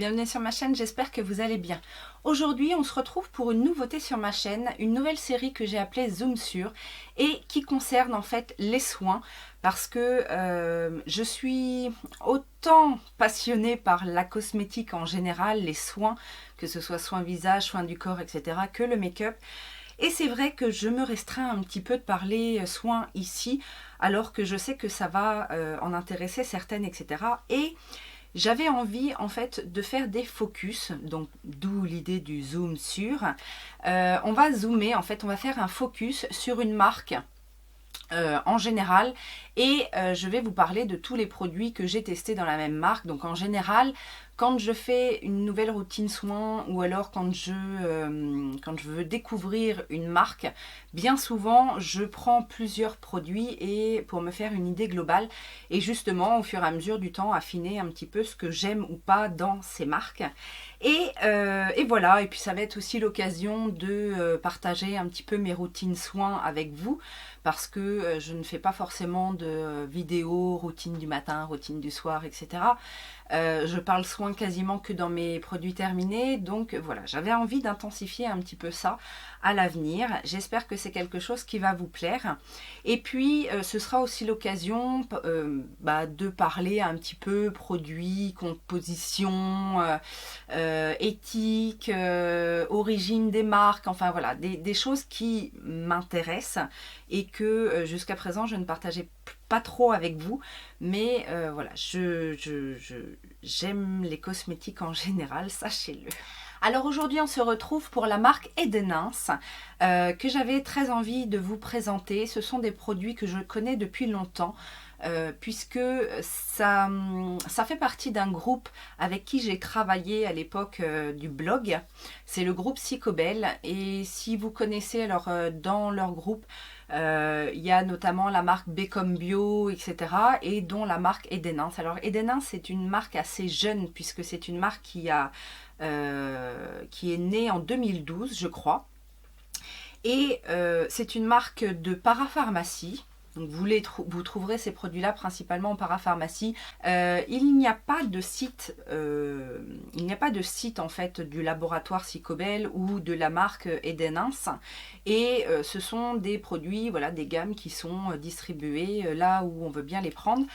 bienvenue sur ma chaîne, j'espère que vous allez bien. Aujourd'hui, on se retrouve pour une nouveauté sur ma chaîne, une nouvelle série que j'ai appelée Zoom sur et qui concerne en fait les soins parce que je suis autant passionnée par la cosmétique en général, les soins, que ce soit soins visage, soins du corps, etc., que le make-up. Et c'est vrai que je me restreins un petit peu de parler soins ici, alors que je sais que ça va en intéresser certaines, etc. Et j'avais envie en fait de faire des focus, donc d'où l'idée du zoom sur. On va zoomer, en fait on va faire un focus sur une marque en général et je vais vous parler de tous les produits que j'ai testés dans la même marque. Donc en général, quand je fais une nouvelle routine soin ou alors quand je veux découvrir une marque, bien souvent je prends plusieurs produits et pour me faire une idée globale et justement au fur et à mesure du temps affiner un petit peu ce que j'aime ou pas dans ces marques. Et voilà, et puis ça va être aussi l'occasion de partager un petit peu mes routines soins avec vous parce que je ne fais pas forcément de vidéos, routine du matin, routine du soir, etc. Je parle soins quasiment que dans mes produits terminés, donc voilà, j'avais envie d'intensifier un petit peu ça à l'avenir. J'espère que c'est quelque chose qui va vous plaire. Et puis, ce sera aussi l'occasion de parler un petit peu produits, composition, éthique, origine des marques, enfin voilà, des choses qui m'intéressent et que jusqu'à présent je ne partageais pas trop avec vous, mais voilà, j'aime les cosmétiques en général, sachez-le. Alors aujourd'hui on se retrouve pour la marque Edenins que j'avais très envie de vous présenter. Ce sont des produits que je connais depuis longtemps puisque ça fait partie d'un groupe avec qui j'ai travaillé à l'époque du blog. C'est le groupe Psychobel et si vous connaissez alors dans leur groupe il y a notamment la marque Become Bio, etc. et dont la marque Edenins. Alors Edenins c'est une marque assez jeune puisque c'est une marque qui est née en 2012 je crois. Et c'est une marque de parapharmacie. Donc vous trouverez ces produits-là principalement en parapharmacie. Il n'y a pas de site, en fait du laboratoire Psychobel ou de la marque Edenins. Et ce sont des produits, voilà, des gammes qui sont distribuées là où on veut bien les prendre.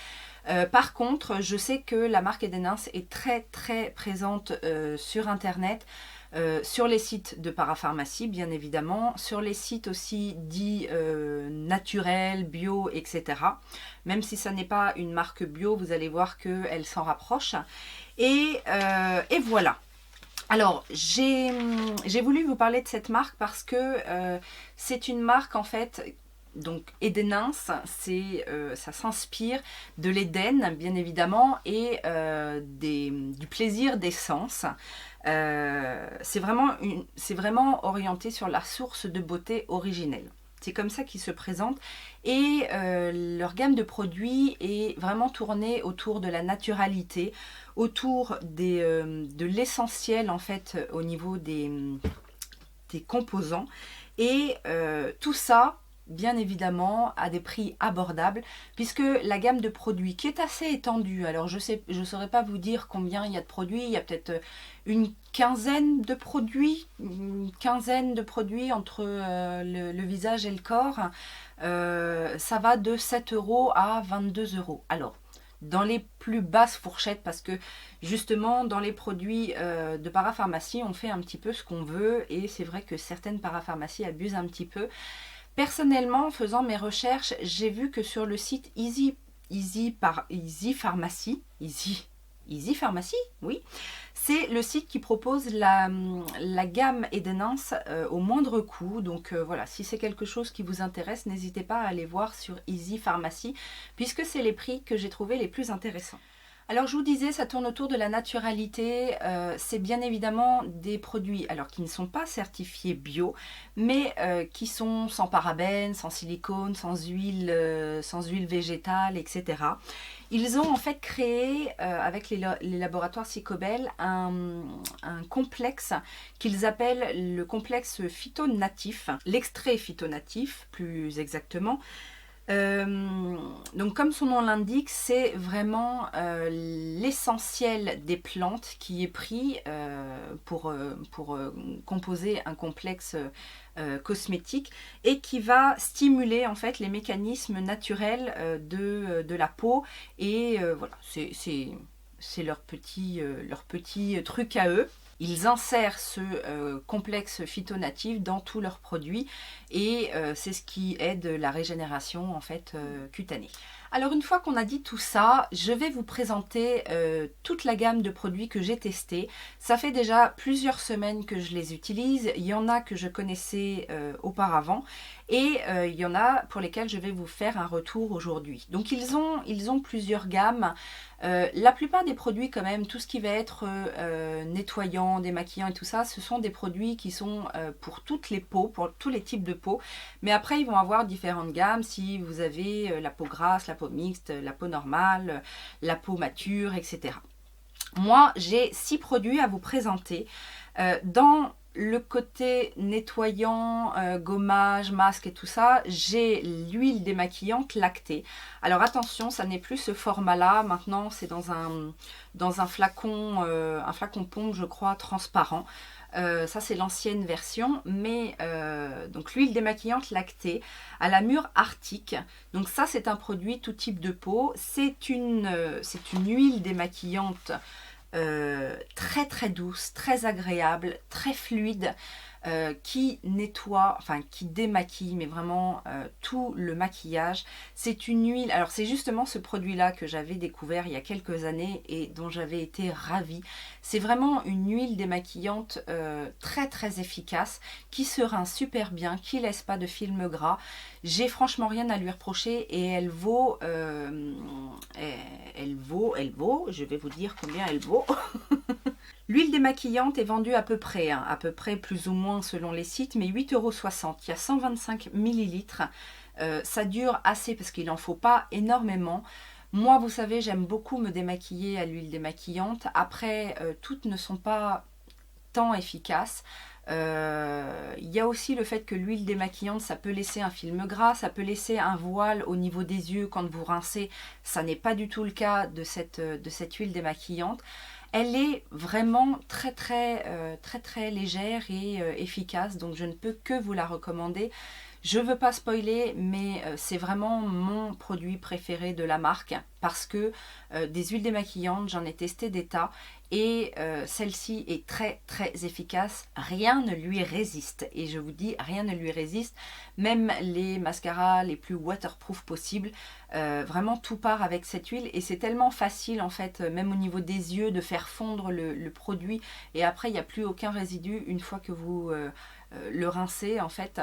Par contre, je sais que la marque Edenins est très très présente sur internet. Sur les sites de parapharmacie bien évidemment, sur les sites aussi dits naturels, bio, etc. Même si ça n'est pas une marque bio, vous allez voir qu'elle s'en rapproche. Et voilà. Alors, j'ai voulu vous parler de cette marque parce que c'est une marque en fait. Donc Edenins, ça s'inspire de l'Éden bien évidemment et du plaisir des sens. C'est vraiment orienté sur la source de beauté originelle. C'est comme ça qu'ils se présentent et leur gamme de produits est vraiment tournée autour de la naturalité, autour de l'essentiel en fait au niveau des composants et tout ça bien évidemment à des prix abordables puisque la gamme de produits qui est assez étendue, alors je saurais pas vous dire combien il y a de produits, il y a peut-être une quinzaine de produits entre le visage et le corps, ça va de 7 € à 22 €. Alors dans les plus basses fourchettes parce que justement dans les produits de parapharmacie on fait un petit peu ce qu'on veut et c'est vrai que certaines parapharmacies abusent un petit peu. Personnellement, en faisant mes recherches, j'ai vu que sur le site Easy Pharmacy, oui, c'est le site qui propose la gamme Edenins au moindre coût. Donc voilà, si c'est quelque chose qui vous intéresse, n'hésitez pas à aller voir sur Easy Pharmacy, puisque c'est les prix que j'ai trouvé les plus intéressants. Alors je vous disais, ça tourne autour de la naturalité, c'est bien évidemment des produits alors qui ne sont pas certifiés bio, mais qui sont sans parabènes, sans silicone, sans huile végétale, etc. Ils ont en fait créé avec les laboratoires Psychobel un complexe qu'ils appellent le complexe phytonatif, l'extrait phytonatif plus exactement. Donc comme son nom l'indique, c'est vraiment l'essentiel des plantes qui est pris pour composer un complexe cosmétique et qui va stimuler en fait les mécanismes naturels de la peau et voilà, c'est leur petit truc à eux. Ils insèrent ce complexe phytonatif dans tous leurs produits et c'est ce qui aide la régénération en fait cutanée. Alors une fois qu'on a dit tout ça, je vais vous présenter toute la gamme de produits que j'ai testés. Ça fait déjà plusieurs semaines que je les utilise. Il y en a que je connaissais auparavant et il y en a pour lesquels je vais vous faire un retour aujourd'hui. Donc ils ont plusieurs gammes. La plupart des produits quand même, tout ce qui va être nettoyant, démaquillant et tout ça, ce sont des produits qui sont pour toutes les peaux, pour tous les types de peau. Mais après, ils vont avoir différentes gammes si vous avez la peau grasse, la peau mixte, la peau normale, la peau mature, etc. Moi, j'ai 6 produits à vous présenter. Dans le côté nettoyant, gommage, masque et tout ça, j'ai l'huile démaquillante lactée. Alors attention, ça n'est plus ce format-là. Maintenant, c'est dans un flacon pompe, je crois, transparent. Ça, c'est l'ancienne version. Mais donc l'huile démaquillante lactée à la mûre arctique. Donc ça, c'est un produit tout type de peau. C'est une huile démaquillante très très douce, très agréable, très fluide, qui nettoie, enfin qui démaquille, mais vraiment tout le maquillage. C'est une huile, alors c'est justement ce produit-là que j'avais découvert il y a quelques années et dont j'avais été ravie. C'est vraiment une huile démaquillante très très efficace, qui se rince super bien, qui laisse pas de film gras. J'ai franchement rien à lui reprocher et elle vaut, je vais vous dire combien elle vaut. L'huile démaquillante est vendue à peu près plus ou moins selon les sites, mais 8,60 €. Il y a 125 millilitres. Ça dure assez parce qu'il n'en faut pas énormément. Moi, vous savez, j'aime beaucoup me démaquiller à l'huile démaquillante. Après, toutes ne sont pas tant efficaces. Il y a aussi le fait que l'huile démaquillante, ça peut laisser un film gras, ça peut laisser un voile au niveau des yeux quand vous rincez. Ça n'est pas du tout le cas de cette huile démaquillante. Elle est vraiment très légère et efficace, donc je ne peux que vous la recommander. Je ne veux pas spoiler, mais c'est vraiment mon produit préféré de la marque parce que des huiles démaquillantes, j'en ai testé des tas et celle-ci est très efficace. Rien ne lui résiste et je vous dis, rien ne lui résiste. Même les mascaras les plus waterproof possibles, vraiment tout part avec cette huile et c'est tellement facile en fait, même au niveau des yeux, de faire fondre le produit et après il n'y a plus aucun résidu une fois que vous le rincez en fait.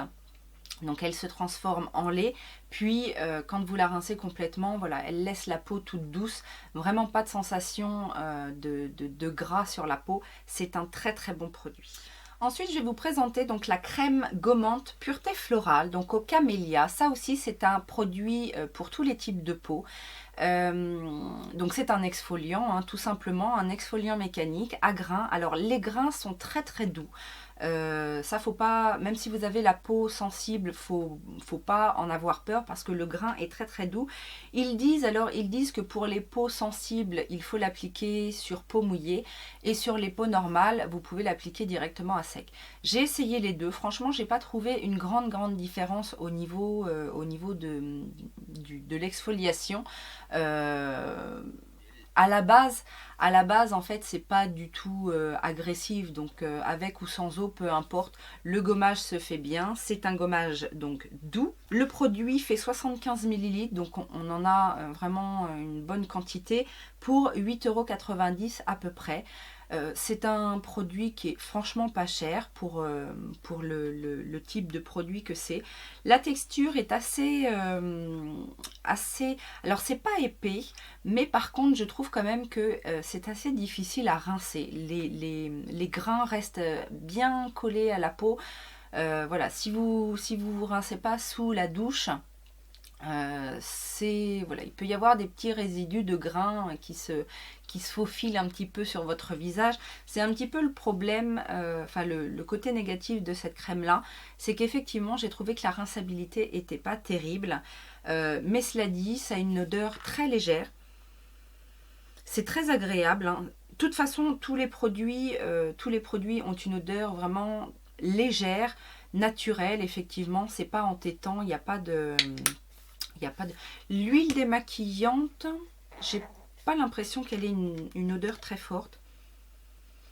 Donc elle se transforme en lait, puis quand vous la rincez complètement, voilà, elle laisse la peau toute douce, vraiment pas de sensation de gras sur la peau. C'est un très bon produit. Ensuite, je vais vous présenter donc la crème gommante Pureté Florale, donc au camélia. Ça aussi, c'est un produit pour tous les types de peau. Donc c'est un exfoliant, hein, tout simplement, un exfoliant mécanique à grains. Alors les grains sont très doux. Ça faut pas, même si vous avez la peau sensible, faut pas en avoir peur parce que le grain est très doux. Ils disent que pour les peaux sensibles, il faut l'appliquer sur peau mouillée et sur les peaux normales, vous pouvez l'appliquer directement à sec. J'ai essayé les deux, franchement, j'ai pas trouvé une grande différence au niveau de l'exfoliation. À la base en fait c'est pas du tout agressif, donc avec ou sans eau peu importe, le gommage se fait bien. C'est un gommage donc doux. Le produit fait 75 millilitres, donc on en a vraiment une bonne quantité pour 8,90 € à peu près. C'est un produit qui est franchement pas cher pour le type de produit que c'est. La texture est assez alors c'est pas épais, mais par contre je trouve quand même que c'est assez difficile à rincer. Les grains restent bien collés à la peau. Voilà, si vous rincez pas sous la douche, Voilà, il peut y avoir des petits résidus de grains qui se faufilent un petit peu sur votre visage. C'est un petit peu le problème, enfin le côté négatif de cette crème-là, c'est qu'effectivement j'ai trouvé que la rinçabilité n'était pas terrible. Mais cela dit, ça a une odeur très légère. C'est très agréable, hein. De toute façon, tous les produits ont une odeur vraiment légère, naturelle, effectivement. C'est pas entêtant, il n'y a pas de... Il y a pas de... L'huile démaquillante, j'ai pas l'impression qu'elle ait une odeur très forte.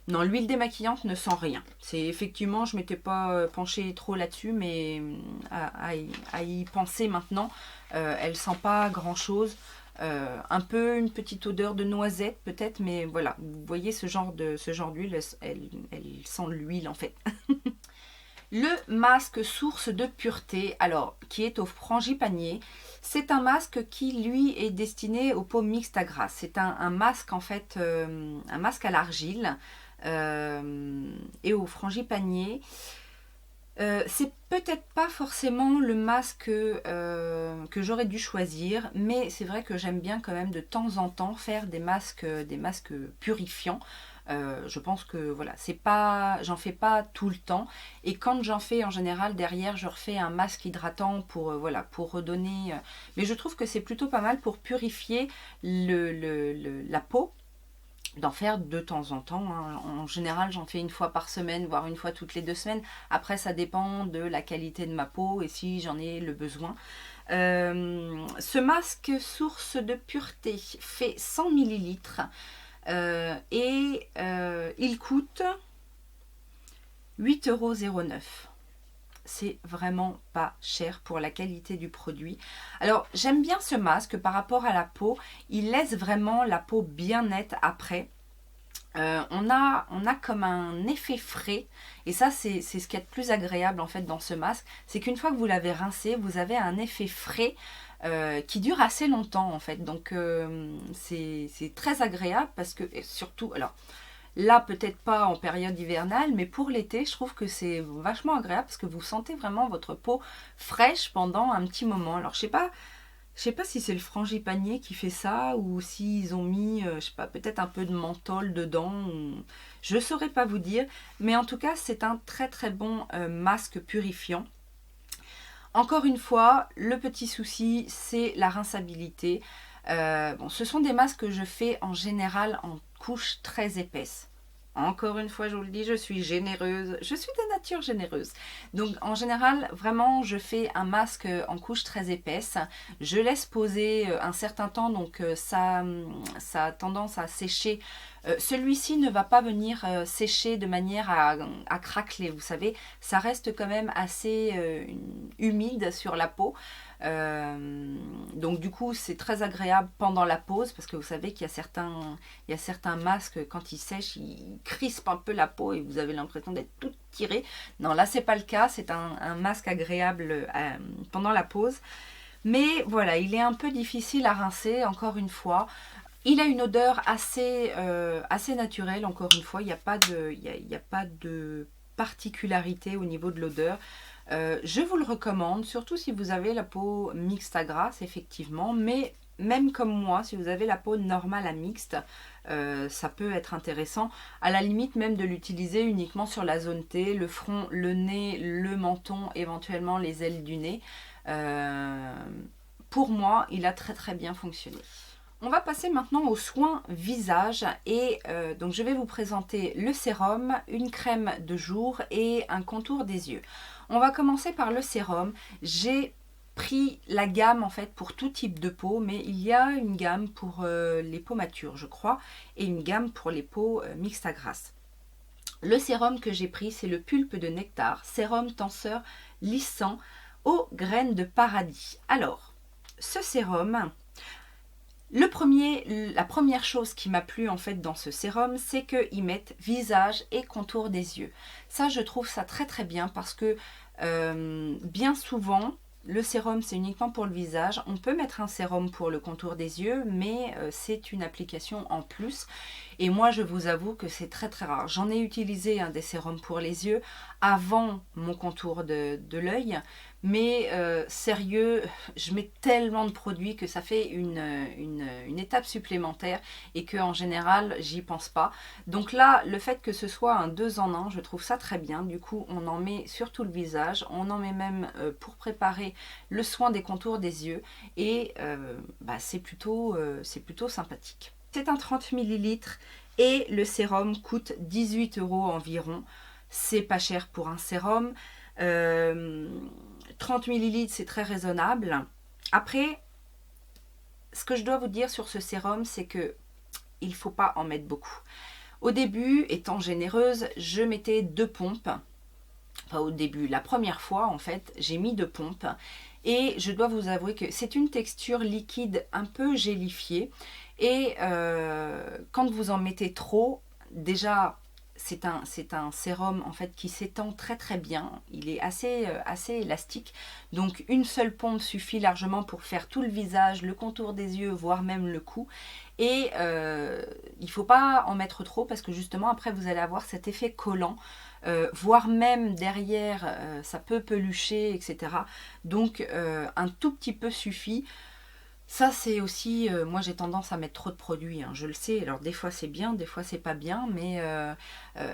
Non, l'huile démaquillante ne sent rien. C'est effectivement, je m'étais pas penchée trop là-dessus, mais à y penser maintenant, elle sent pas grand-chose. Un peu une petite odeur de noisette peut-être, mais voilà, vous voyez ce genre d'huile, elle sent l'huile en fait. Le masque source de pureté, alors qui est au frangipanier, c'est un masque qui lui est destiné aux peaux mixtes à grasse. C'est un masque en fait, un masque à l'argile et au frangipanier. C'est peut-être pas forcément le masque que j'aurais dû choisir, mais c'est vrai que j'aime bien quand même de temps en temps faire des masques purifiants. Je pense que voilà, c'est pas, j'en fais pas tout le temps, et quand j'en fais en général derrière, je refais un masque hydratant pour voilà, pour redonner. Mais je trouve que c'est plutôt pas mal pour purifier la peau. D'en faire de temps en temps, hein. En général, j'en fais une fois par semaine, voire une fois toutes les 2 semaines. Après, ça dépend de la qualité de ma peau et si j'en ai le besoin. Ce masque source de pureté fait 100 ml et il coûte 8,09 €. C'est vraiment pas cher pour la qualité du produit. Alors j'aime bien ce masque par rapport à la peau, il laisse vraiment la peau bien nette après. On a comme un effet frais, et ça c'est ce qu'il y a de plus agréable en fait dans ce masque, c'est qu'une fois que vous l'avez rincé, vous avez un effet frais qui dure assez longtemps en fait. Donc c'est très agréable parce que, et surtout, alors là, peut-être pas en période hivernale, mais pour l'été, je trouve que c'est vachement agréable parce que vous sentez vraiment votre peau fraîche pendant un petit moment. Alors, je sais pas si c'est le frangipanier qui fait ça ou s'ils ont mis, je sais pas, peut-être un peu de menthol dedans. Je saurais pas vous dire, mais en tout cas, c'est un très très bon masque purifiant. Encore une fois, le petit souci, c'est la rinçabilité. Bon, ce sont des masques que je fais en général en couches très épaisses. Encore une fois, je vous le dis, je suis généreuse. Je suis de nature généreuse. Donc, en général, vraiment, je fais un masque en couche très épaisse. Je laisse poser un certain temps, donc ça a tendance à sécher. Celui-ci ne va pas venir sécher de manière à craqueler, vous savez. Ça reste quand même assez humide sur la peau. Donc du coup c'est très agréable pendant la pause, parce que vous savez qu'il y a certains masques, quand ils sèchent, ils crispent un peu la peau et vous avez l'impression d'être tout tiré. Non, là c'est pas le cas, c'est un masque agréable pendant la pause. Mais voilà, il est un peu difficile à rincer, encore une fois. Il a une odeur assez naturelle, encore une fois. Il n'y a pas de particularité au niveau de l'odeur. Je vous le recommande, surtout si vous avez la peau mixte à grasse, effectivement. Mais même comme moi, si vous avez la peau normale à mixte, ça peut être intéressant. À la limite même de l'utiliser uniquement sur la zone T, le front, le nez, le menton, éventuellement les ailes du nez. Pour moi, il a très très bien fonctionné. On va passer maintenant aux soins visage, et donc je vais vous présenter le sérum, une crème de jour et un contour des yeux. On va commencer par le sérum. J'ai pris la gamme en fait pour tout type de peau, mais il y a une gamme pour les peaux matures, je crois, et une gamme pour les peaux mixtes à grasse. Le sérum que j'ai pris, c'est le pulpe de nectar, sérum tenseur lissant aux graines de paradis. Alors, ce sérum, la première chose qui m'a plu en fait dans ce sérum, c'est qu'ils mettent visage et contour des yeux. Ça, je trouve ça très très bien, parce que bien souvent, le sérum c'est uniquement pour le visage. On peut mettre un sérum pour le contour des yeux, mais c'est une application en plus. Et moi, je vous avoue que c'est très très rare. J'en ai utilisé un des sérums pour les yeux avant mon contour de l'œil. Mais sérieux, je mets tellement de produits que ça fait une étape supplémentaire et que en général, j'y pense pas. Donc là, le fait que ce soit un 2 en 1, je trouve ça très bien. Du coup, on en met sur tout le visage. On en met même pour préparer le soin des contours des yeux. Et c'est plutôt sympathique. C'est un 30 ml et le sérum coûte 18 € environ. C'est pas cher pour un sérum. 30 ml, c'est très raisonnable. Après, ce que je dois vous dire sur ce sérum, c'est que il ne faut pas en mettre beaucoup. Au début, étant généreuse, je mettais 2 pompes. Enfin, au début, la première fois, en fait, j'ai mis 2 pompes. Et je dois vous avouer que c'est une texture liquide un peu gélifiée. Et quand vous en mettez trop, déjà, c'est un sérum en fait qui s'étend très très bien. Il est assez élastique. Donc une seule pompe suffit largement pour faire tout le visage, le contour des yeux, voire même le cou. Et il ne faut pas en mettre trop parce que justement après vous allez avoir cet effet collant. Voire même derrière, ça peut pelucher, etc. Donc un tout petit peu suffit. Ça c'est aussi, moi j'ai tendance à mettre trop de produits, hein, je le sais, alors des fois c'est bien, des fois c'est pas bien, mais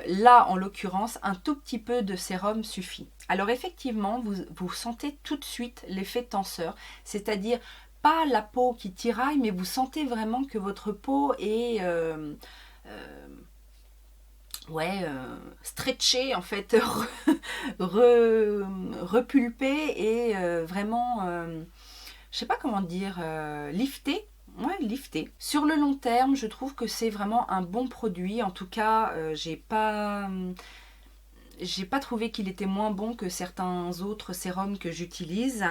là en l'occurrence un tout petit peu de sérum suffit. Alors effectivement vous sentez tout de suite l'effet tenseur, c'est-à-dire pas la peau qui tiraille, mais vous sentez vraiment que votre peau est stretchée en fait, repulpée et vraiment je sais pas comment dire, lifté. Ouais, lifté. Sur le long terme, je trouve que c'est vraiment un bon produit. En tout cas, j'ai pas trouvé qu'il était moins bon que certains autres sérums que j'utilise.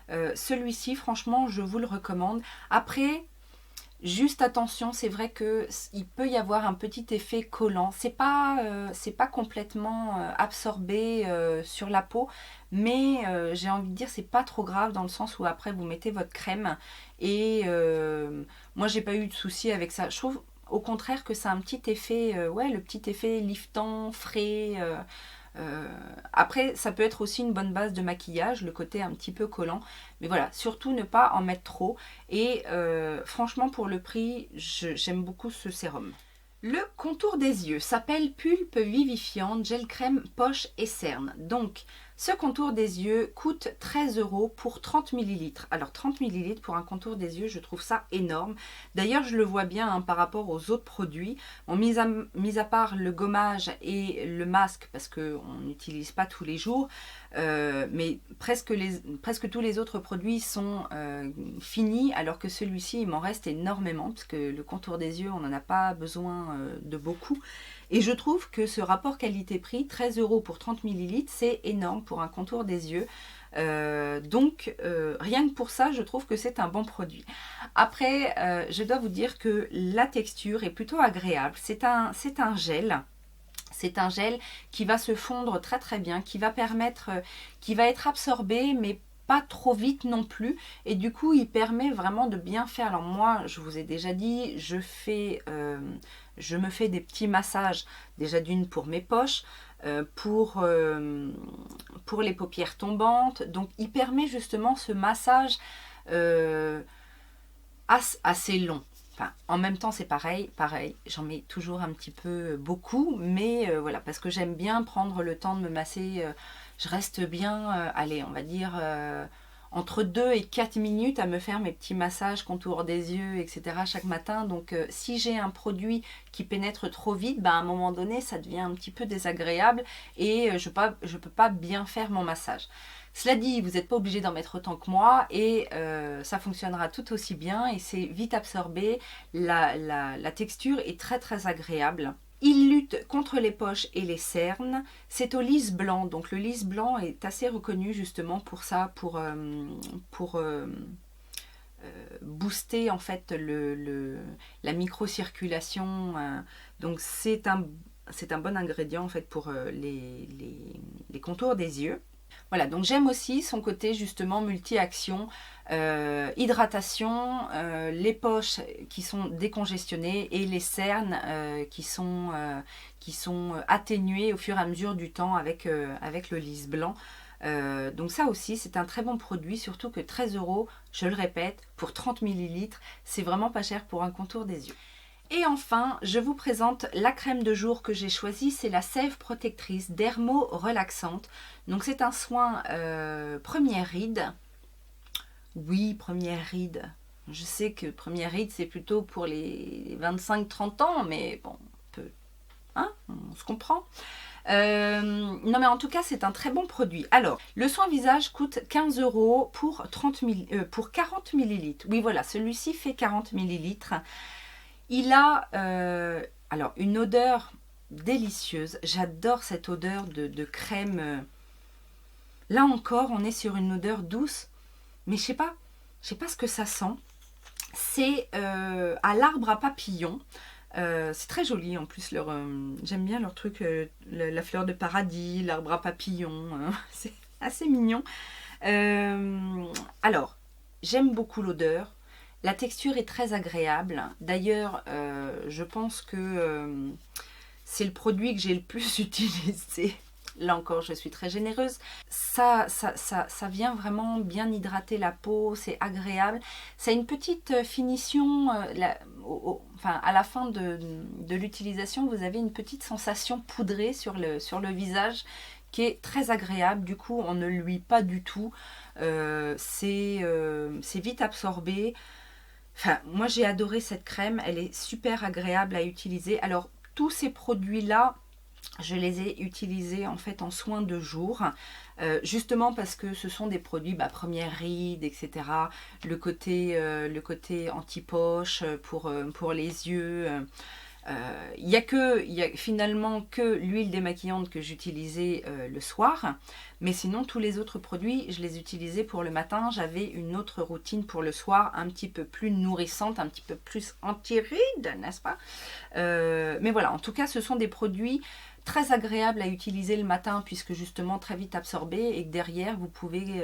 Celui-ci, franchement, je vous le recommande. Après, juste attention, c'est vrai qu'il peut y avoir un petit effet collant. C'est pas complètement absorbé sur la peau, mais j'ai envie de dire c'est pas trop grave dans le sens où après vous mettez votre crème et moi j'ai pas eu de souci avec ça. Je trouve au contraire que c'est un petit effet, le petit effet liftant, frais. Après, ça peut être aussi une bonne base de maquillage, le côté un petit peu collant. Mais voilà, surtout ne pas en mettre trop. Et franchement, pour le prix, j'aime beaucoup ce sérum. Le contour des yeux s'appelle Pulpe Vivifiante, gel crème, poche et cerne. Donc, ce contour des yeux coûte 13 € pour 30 ml. Alors, 30 ml pour un contour des yeux, je trouve ça énorme. D'ailleurs, je le vois bien hein, par rapport aux autres produits. Bon, mis à part le gommage et le masque, parce qu'on n'utilise pas tous les jours, mais presque tous les autres produits sont finis, alors que celui-ci, il m'en reste énormément, parce que le contour des yeux, on n'en a pas besoin de beaucoup. Et je trouve que ce rapport qualité-prix, 13 € pour 30 ml, c'est énorme pour un contour des yeux. Donc, rien que pour ça, je trouve que c'est un bon produit. Après, je dois vous dire que la texture est plutôt agréable. C'est un gel. C'est un gel qui va se fondre très très bien, qui va être absorbé, mais pas trop vite non plus. Et du coup, il permet vraiment de bien faire. Alors moi, je vous ai déjà dit, je me fais des petits massages, déjà d'une pour mes poches, pour les paupières tombantes. Donc, il permet justement ce massage assez long. Enfin, en même temps, c'est pareil, j'en mets toujours un petit peu beaucoup, mais voilà, parce que j'aime bien prendre le temps de me masser. Je reste bien, allez, on va dire entre 2 et 4 minutes à me faire mes petits massages contour des yeux, etc. chaque matin. Donc, si j'ai un produit qui pénètre trop vite, à un moment donné, ça devient un petit peu désagréable et je peux pas bien faire mon massage. Cela dit, vous n'êtes pas obligé d'en mettre autant que moi et ça fonctionnera tout aussi bien et c'est vite absorbé. La texture est très très agréable. Il lutte contre les poches et les cernes. C'est au lisse blanc. Donc le lisse blanc est assez reconnu justement pour ça, pour booster en fait la microcirculation. Donc c'est un bon ingrédient en fait pour les contours des yeux. Voilà, donc j'aime aussi son côté justement multi-action, hydratation, les poches qui sont décongestionnées et les cernes qui sont atténuées au fur et à mesure du temps avec le lisse blanc. Donc ça aussi c'est un très bon produit, surtout que 13 €, je le répète, pour 30 millilitres, c'est vraiment pas cher pour un contour des yeux. Et enfin, je vous présente la crème de jour que j'ai choisie, c'est la Sève Protectrice Dermo Relaxante. Donc c'est un soin première ride. Oui, première ride. Je sais que première ride c'est plutôt pour les 25-30 ans, mais bon, hein, on se comprend. Non mais en tout cas c'est un très bon produit. Alors le soin visage coûte 15 € pour 40 millilitres. Oui voilà, celui-ci fait 40 millilitres. Il a alors une odeur délicieuse. J'adore cette odeur de crème. Là encore on est sur une odeur douce, mais je sais pas ce que ça sent. C'est à l'arbre à papillons. C'est très joli en plus, j'aime bien leur truc, la fleur de paradis, l'arbre à papillons, c'est assez mignon. Alors, j'aime beaucoup l'odeur, la texture est très agréable. D'ailleurs, je pense que c'est le produit que j'ai le plus utilisé. Là encore, je suis très généreuse. Ça vient vraiment bien hydrater la peau, c'est agréable. Ça a une petite finition, enfin, à la fin de l'utilisation, vous avez une petite sensation poudrée sur le visage qui est très agréable. Du coup, on ne luit pas du tout. C'est vite absorbé. Enfin, moi, j'ai adoré cette crème. Elle est super agréable à utiliser. Alors, tous ces produits-là, je les ai utilisés en fait en soins de jour, justement parce que ce sont des produits première ride, etc. Le côté anti-poche pour les yeux. Il n'y a finalement que l'huile démaquillante que j'utilisais le soir, mais sinon tous les autres produits je les utilisais pour le matin. J'avais une autre routine pour le soir, un petit peu plus nourrissante, un petit peu plus anti-ride, n'est-ce pas? Mais voilà, en tout cas ce sont des produits très agréables à utiliser le matin puisque justement très vite absorbés, et que derrière vous pouvez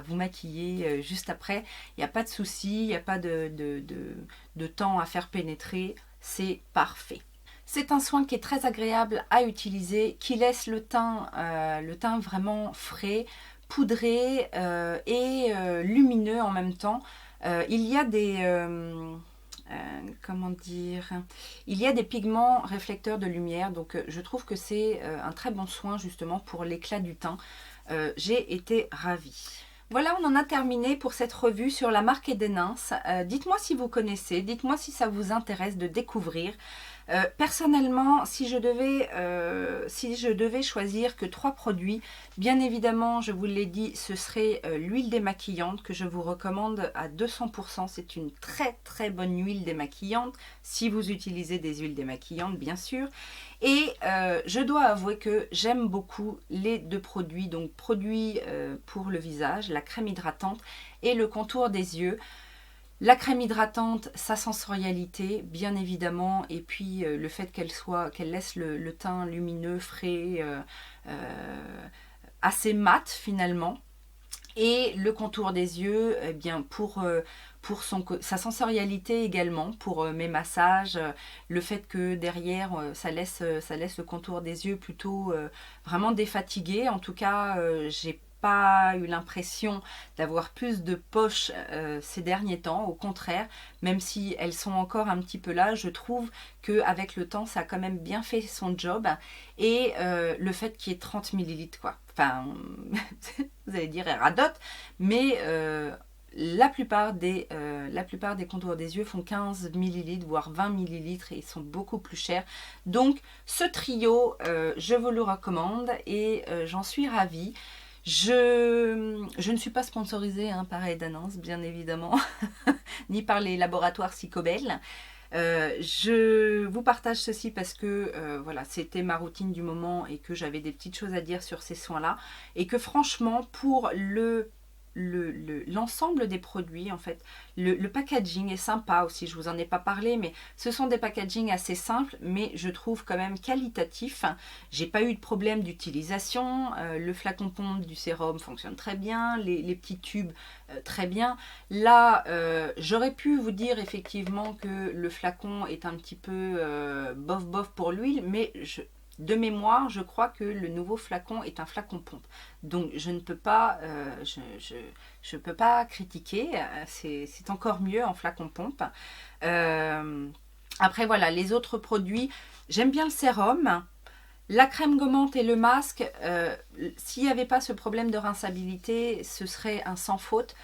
vous maquiller juste après. Il n'y a pas de souci, il n'y a pas de temps à faire pénétrer. C'est parfait. C'est un soin qui est très agréable à utiliser, qui laisse le teint vraiment frais, poudré et lumineux en même temps. Il y a des... comment dire, il y a des pigments réflecteurs de lumière, donc je trouve que c'est un très bon soin justement pour l'éclat du teint. J'ai été ravie. Voilà, on en a terminé pour cette revue sur la marque Edenins. Dites-moi si vous connaissez, dites-moi si ça vous intéresse de découvrir. Personnellement, si je devais choisir que 3 produits, bien évidemment, je vous l'ai dit, ce serait l'huile démaquillante que je vous recommande à 200%. C'est une très très bonne huile démaquillante, si vous utilisez des huiles démaquillantes, bien sûr. Et je dois avouer que j'aime beaucoup les 2 produits, donc produits pour le visage, la crème hydratante et le contour des yeux. La crème hydratante, sa sensorialité, bien évidemment, et puis le fait qu'elle laisse le teint lumineux, frais, assez mat finalement. Et le contour des yeux, eh bien pour sa sensorialité également, pour mes massages, le fait que derrière ça laisse le contour des yeux plutôt vraiment défatigué. En tout cas, j'ai pas eu l'impression d'avoir plus de poches ces derniers temps, au contraire, même si elles sont encore un petit peu là, je trouve qu'avec le temps ça a quand même bien fait son job. Et le fait qu'il y ait 30 millilitres quoi, enfin vous allez dire elle radote, mais la plupart des contours des yeux font 15 millilitres voire 20 millilitres et ils sont beaucoup plus chers. Donc ce trio, je vous le recommande et j'en suis ravie. Je ne suis pas sponsorisée par Edenins, bien évidemment, ni par les laboratoires Psychobel. Je vous partage ceci parce que voilà, c'était ma routine du moment et que j'avais des petites choses à dire sur ces soins-là. Et que franchement, pour le l'ensemble des produits, en fait. Le packaging est sympa aussi, je vous en ai pas parlé, mais ce sont des packagings assez simples, mais je trouve quand même qualitatifs. J'ai pas eu de problème d'utilisation, le flacon pompe du sérum fonctionne très bien, les petits tubes très bien. Là, j'aurais pu vous dire effectivement que le flacon est un petit peu bof bof pour l'huile, mais de mémoire, je crois que le nouveau flacon est un flacon pompe. Donc je ne peux pas, je peux pas critiquer, c'est encore mieux en flacon pompe. Après voilà, les autres produits, j'aime bien le sérum. La crème gommante et le masque, s'il n'y avait pas ce problème de rinçabilité, ce serait un sans faute.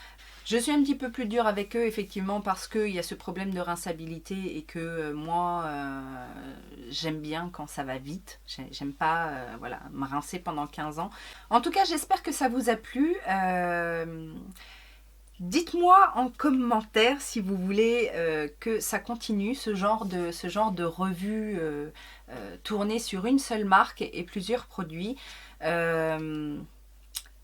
Je suis un petit peu plus dure avec eux, effectivement, parce qu'il y a ce problème de rinçabilité et que moi, j'aime bien quand ça va vite. J'aime pas voilà, me rincer pendant 15 ans. En tout cas, j'espère que ça vous a plu. Dites-moi en commentaire si vous voulez que ça continue, ce genre de revue tournée sur une seule marque et plusieurs produits.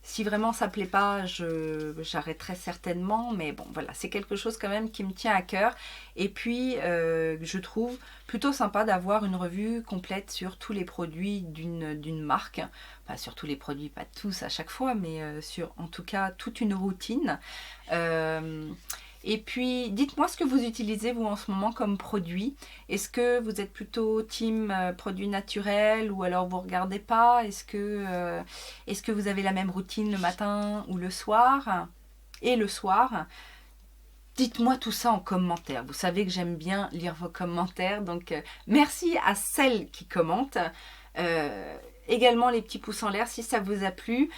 Si vraiment ça ne plaît pas, j'arrêterai certainement. Mais bon, voilà, c'est quelque chose quand même qui me tient à cœur. Et puis, je trouve plutôt sympa d'avoir une revue complète sur tous les produits d'une marque. Enfin, sur tous les produits, pas tous à chaque fois, mais sur en tout cas toute une routine. Et puis, dites-moi ce que vous utilisez, vous, en ce moment, comme produit. Est-ce que vous êtes plutôt team produits naturels ou alors vous ne regardez pas? Est-ce que vous avez la même routine le matin ou le soir? Et le soir, dites-moi tout ça en commentaire. Vous savez que j'aime bien lire vos commentaires, donc merci à celles qui commentent. Également les petits pouces en l'air si ça vous a plu.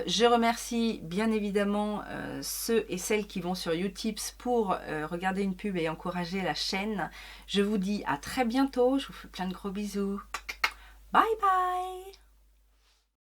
Je remercie bien évidemment ceux et celles qui vont sur Utip pour regarder une pub et encourager la chaîne. Je vous dis à très bientôt, je vous fais plein de gros bisous. Bye bye!